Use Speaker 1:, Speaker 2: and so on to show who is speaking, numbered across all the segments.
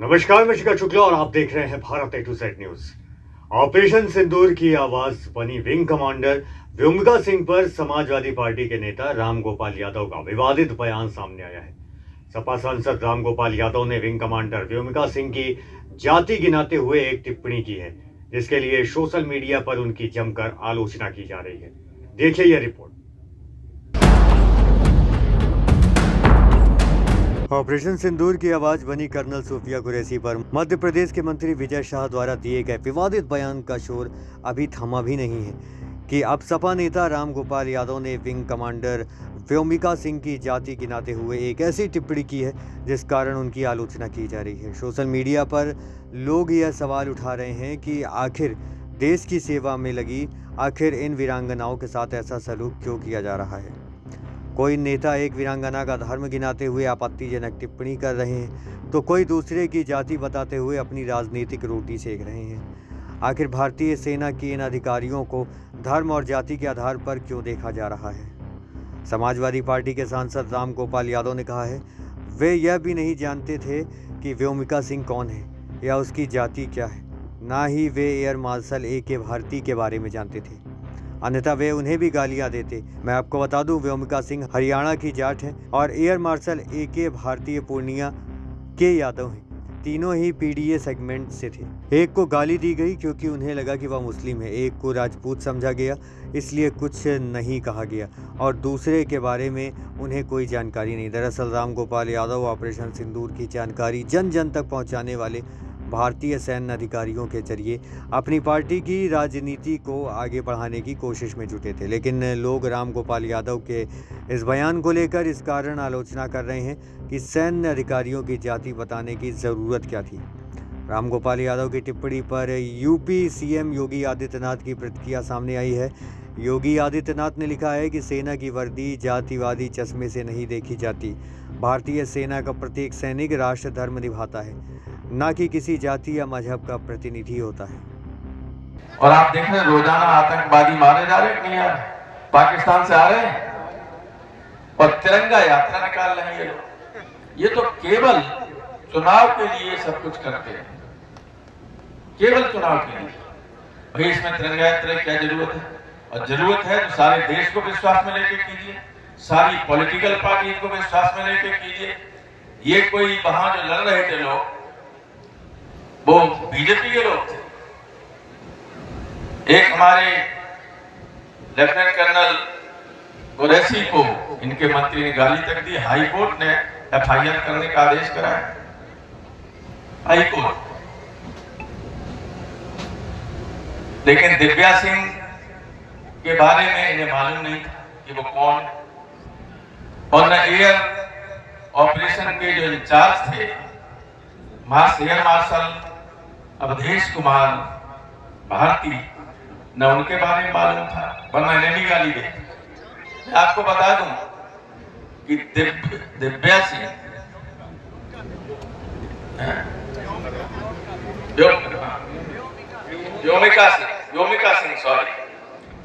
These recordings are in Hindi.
Speaker 1: नमस्कार, मैं शिखर शुक्ला और आप देख रहे हैं Bharat A to Z news. Operation Sindoor की आवाज बनी विंग कमांडर व्योमिका सिंह पर समाजवादी पार्टी के नेता रामगोपाल यादव का विवादित बयान सामने आया है। सपा सांसद रामगोपाल यादव ने विंग कमांडर व्योमिका सिंह की जाति गिनाते हुए एक टिप्पणी की है, जिसके लिए सोशल मीडिया पर उनकी जमकर आलोचना की जा रही है। देखिए यह रिपोर्ट। ऑपरेशन सिंदूर की आवाज बनी कर्नल सूफिया कुरैशी पर मध्य प्रदेश के मंत्री विजय शाह द्वारा दिए गए विवादित बयान का शोर अभी थमा भी नहीं है कि अब सपा नेता रामगोपाल यादव ने विंग कमांडर व्योमिका सिंह की जाति गिनाते हुए एक ऐसी टिप्पणी की है जिस कारण उनकी आलोचना की जा रही है। सोशल मीडिया पर लोग यह सवाल उठा रहे हैं कि आखिर देश की सेवा में लगी आखिर इन वीरांगनाओं के साथ ऐसा सलूक क्यों किया जा रहा है। कोई नेता एक वीरांगना का धर्म गिनाते हुए आपत्तिजनक टिप्पणी कर रहे हैं तो कोई दूसरे की जाति बताते हुए अपनी राजनीतिक रोटी सेक रहे हैं। आखिर भारतीय सेना के इन अधिकारियों को धर्म और जाति के आधार पर क्यों देखा जा रहा है। समाजवादी पार्टी के सांसद रामगोपाल यादव ने कहा है वे यह भी नहीं जानते थे कि व्योमिका सिंह कौन है या उसकी जाति क्या है, ना ही वे एयर मार्शल A.K. भारती के बारे में जानते थे, अन्यथा वे उन्हें भी गालियां देते। मैं आपको बता दूं, व्योमिका सिंह हरियाणा की जाट है और एयर मार्शल A.K. भारतीय पूर्णिया के यादव हैं। तीनों ही PDA सेगमेंट से थे। एक को गाली दी गई क्योंकि उन्हें लगा कि वह मुस्लिम है, एक को राजपूत समझा गया इसलिए कुछ नहीं कहा गया और दूसरे के बारे में उन्हें कोई जानकारी नहीं। दरअसल रामगोपाल यादव ऑपरेशन सिंदूर की जानकारी जन जन तक पहुंचाने वाले भारतीय सैन्य अधिकारियों के जरिए अपनी पार्टी की राजनीति को आगे बढ़ाने की कोशिश में जुटे थे, लेकिन लोग रामगोपाल यादव के इस बयान को लेकर इस कारण आलोचना कर रहे हैं कि सैन्य अधिकारियों की जाति बताने की ज़रूरत क्या थी। रामगोपाल यादव की टिप्पणी पर यूपी CM योगी आदित्यनाथ की प्रतिक्रिया सामने आई है। योगी आदित्यनाथ ने लिखा है कि सेना की वर्दी जातिवादी चश्मे से नहीं देखी जाती। भारतीय सेना का प्रत्येक सैनिक राष्ट्र धर्म निभाता है, ना कि किसी जाति या मजहब का प्रतिनिधि होता है।
Speaker 2: और आप देख रहे हैं रोजाना आतंकवादी मारे जा रहे हैं, नहीं यार पाकिस्तान से आ रहे हैं और तिरंगा यात्रा निकाल रहे हैं ये लोग। ये तो केवल चुनाव के लिए सब कुछ करते हैं, केवल चुनाव के लिए। भाई इसमें तिरंगा यात्रा की क्या जरूरत है? और जरूरत है तो सारे देश को विश्वास में लेके कीजिए, सारी पॉलिटिकल पार्टी को विश्वास में लेके कीजिए। ये कोई वहां जो लड़ रहे थे लोग वो बीजेपी के लोग थे। एक हमारे लेफ्टिनेंट कर्नल कुरैशी को इनके मंत्री ने गाली तक दी। हाई कोर्ट ने FIR करने का आदेश कराया, हाई कोर्ट। लेकिन दिव्या सिंह के बारे में इन्हें मालूम नहीं था कि वो कौन है। और न एयर ऑपरेशन के जो इंचार्ज थे एयर मार्शल अवधेश कुमार भारती, न उनके बारे में मालूम था, वरना इन्हें भी गाली दे। मैं आपको बता दूं कि दिव्या सिंह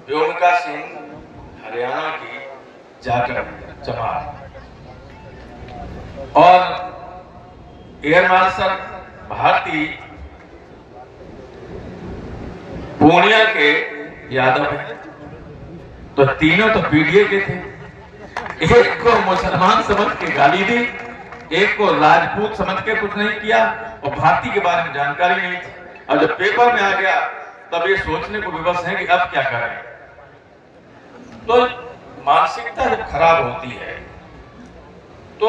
Speaker 2: व्योमिका सिंह हरियाणा की जाकर जमात और एयर मार्शल भारती पूर्णिया के यादव हैं। तो तीनों तो PDA के थे। एक को मुसलमान समझ के गाली दी, एक को राजपूत समझ के कुछ नहीं किया और भारती के बारे में जानकारी नहीं थी। और जब पेपर में आ गया तब ये सोचने को विवश है कि अब क्या करें। तो मानसिकता जब खराब होती है तो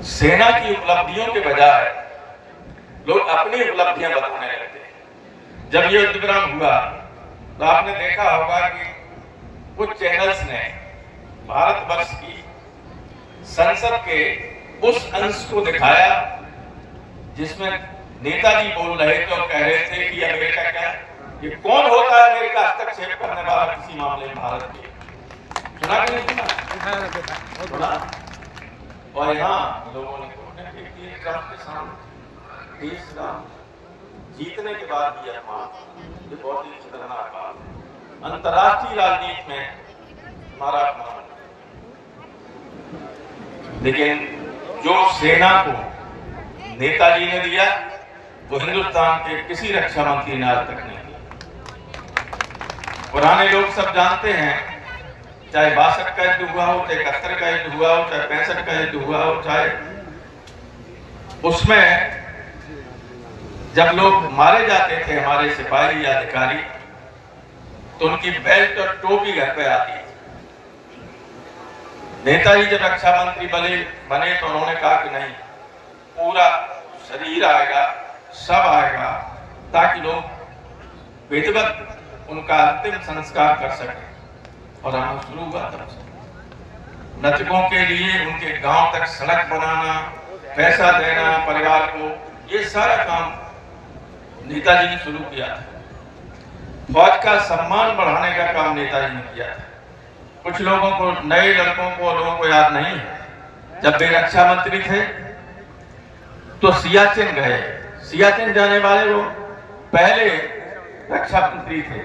Speaker 2: सेना की उपलब्धियों के बजाय लोग अपनी उपलब्धियां बताने लगते हैं। जब ये युद्ध विराम हुआ तो आपने देखा होगा कि कुछ चैनल्स ने भारतवर्ष की संसद के उस अंश को दिखाया जिसमें नेताजी बोल रहे थे और कह रहे थे कि अमेरिका क्या, ये कौन होता है अमेरिका हस्तक्षेप करने वाला किसी मामले में भारत के। सुना कि नहीं सुना? और यहाँ लोगों ने ट्रंप के सामने देश का जीतने के बाद भी अपमान, ये बहुत ही खतरनाक बात है। अंतर्राष्ट्रीय राजनीति में हमारा अपमान, लेकिन जो सेना को नेताजी ने दिया वो हिंदुस्तान के किसी रक्षा मंत्री ने आज तक नहीं दिया। पुराने लोग सब जानते हैं, चाहे 62 का युद्ध हुआ हो, चाहे 71 का युद्ध हुआ हो, चाहे 65 का युद्ध हुआ हो, चाहे उसमें जब लोग मारे जाते थे हमारे सिपाही या अधिकारी, तो उनकी बेल्ट और टोपी घर पे आती थी। नेताजी जब रक्षा मंत्री बने तो उन्होंने कहा कि नहीं, पूरा शरीर आएगा, सब आएगा, ताकि लोग विधिवत उनका अंतिम संस्कार कर सके। और आना शुरू हुआ तब से। मृतकों के लिए उनके गांव तक सड़क बनाना, पैसा देना परिवार को, ये सारा काम नेताजी ने शुरू किया था। फौज का सम्मान बढ़ाने का काम नेताजी ने किया था। कुछ लोगों को, नए लोगों को याद नहीं है, जब वे रक्षा मंत्री थे तो सियाचिन गए। सियाचिन जाने वाले वो पहले रक्षा मंत्री थे।